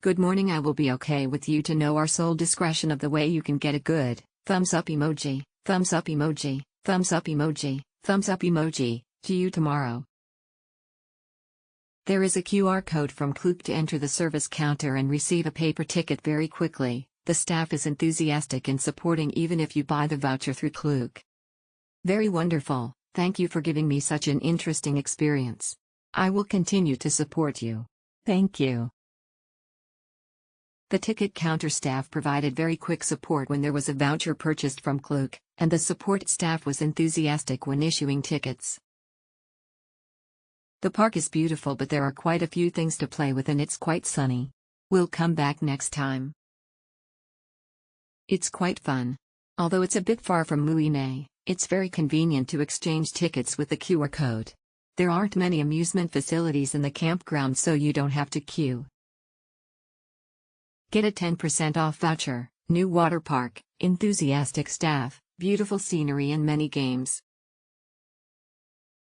Good morning. I will be okay with you to know our sole discretion of the way you can get a good thumbs up emoji, thumbs up emoji, thumbs up emoji, thumbs up emoji, to you tomorrow. There is a QR code from Klook to enter the service counter and receive a paper ticket very quickly. The staff is enthusiastic in supporting even if you buy the voucher through Klook. Very wonderful, thank you for giving me such an interesting experience. I will continue to support you. Thank you. The ticket counter staff provided very quick support when there was a voucher purchased from Klook, and the support staff was enthusiastic when issuing tickets. The park is beautiful, but there are quite a few things to play with and it's quite sunny. We'll come back next time. It's quite fun. Although it's a bit far from Muine, it's very convenient to exchange tickets with the QR code. There aren't many amusement facilities in the campground, so you don't have to queue. Get a 10% off voucher, new water park, enthusiastic staff, beautiful scenery and many games.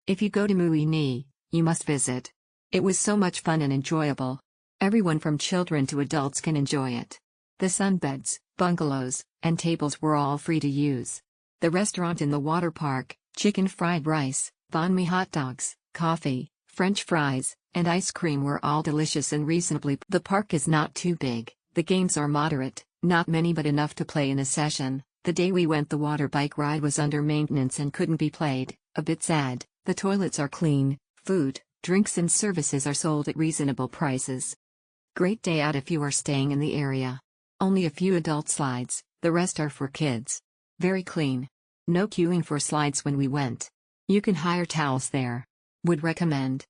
If you go to Muine, you must visit. It was so much fun and enjoyable. Everyone from children to adults can enjoy it. The sunbeds, bungalows, and tables were all free to use. The restaurant in the water park, chicken fried rice, banh mi hot dogs, coffee, French fries, and ice cream were all delicious and reasonably. The park is not too big. The games are moderate, not many but enough to play in a session. The day we went, the water bike ride was under maintenance and couldn't be played. A bit sad. The toilets are clean, food, drinks and services are sold at reasonable prices. Great day out if you are staying in the area. Only a few adult slides, the rest are for kids. Very clean. No queuing for slides when we went. You can hire towels there. Would recommend.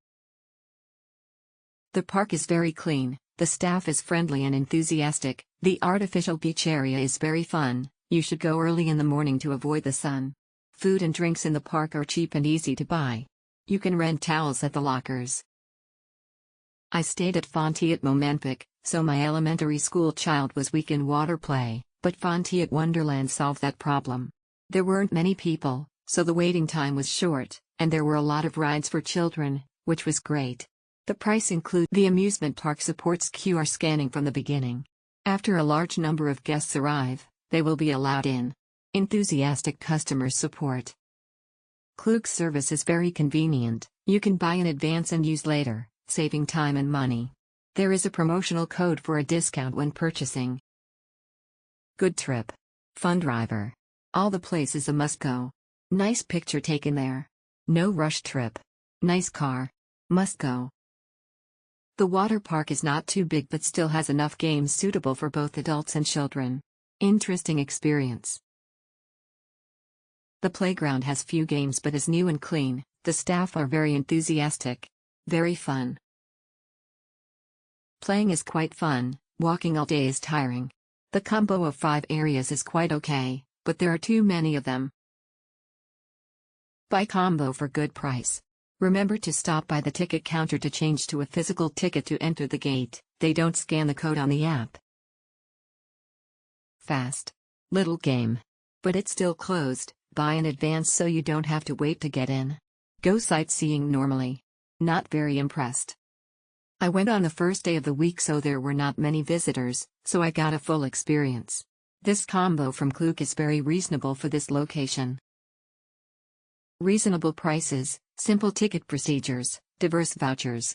The park is very clean. The staff is friendly and enthusiastic. The artificial beach area is very fun. You should go early in the morning to avoid the sun. Food and drinks in the park are cheap and easy to buy. You can rent towels at the lockers. I stayed at Phan Thiet Momanpic, so my elementary school child was weak in water play, but Phan Thiet Wonderland solved that problem. There weren't many people, so the waiting time was short, and there were a lot of rides for children, which was great. The price includes the amusement park supports QR scanning from the beginning. After a large number of guests arrive, they will be allowed in. Enthusiastic customer support. Klook's service is very convenient. You can buy in advance and use later, saving time and money. There is a promotional code for a discount when purchasing. Good trip. Fun driver. All the places a must go. Nice picture taken there. No rush trip. Nice car. Must go. The water park is not too big but still has enough games suitable for both adults and children. Interesting experience. The playground has few games but is new and clean. The staff are very enthusiastic. Very fun. Playing is quite fun, walking all day is tiring. The combo of 5 areas is quite okay, but there are too many of them. Buy combo for good price. Remember to stop by the ticket counter to change to a physical ticket to enter the gate. They don't scan the code on the app. Fast. Little game. But it's still closed. Buy in advance so you don't have to wait to get in. Go sightseeing normally. Not very impressed. I went on the first day of the week so there were not many visitors, so I got a full experience. This combo from Klook is very reasonable for this location. Reasonable prices, simple ticket procedures, diverse vouchers.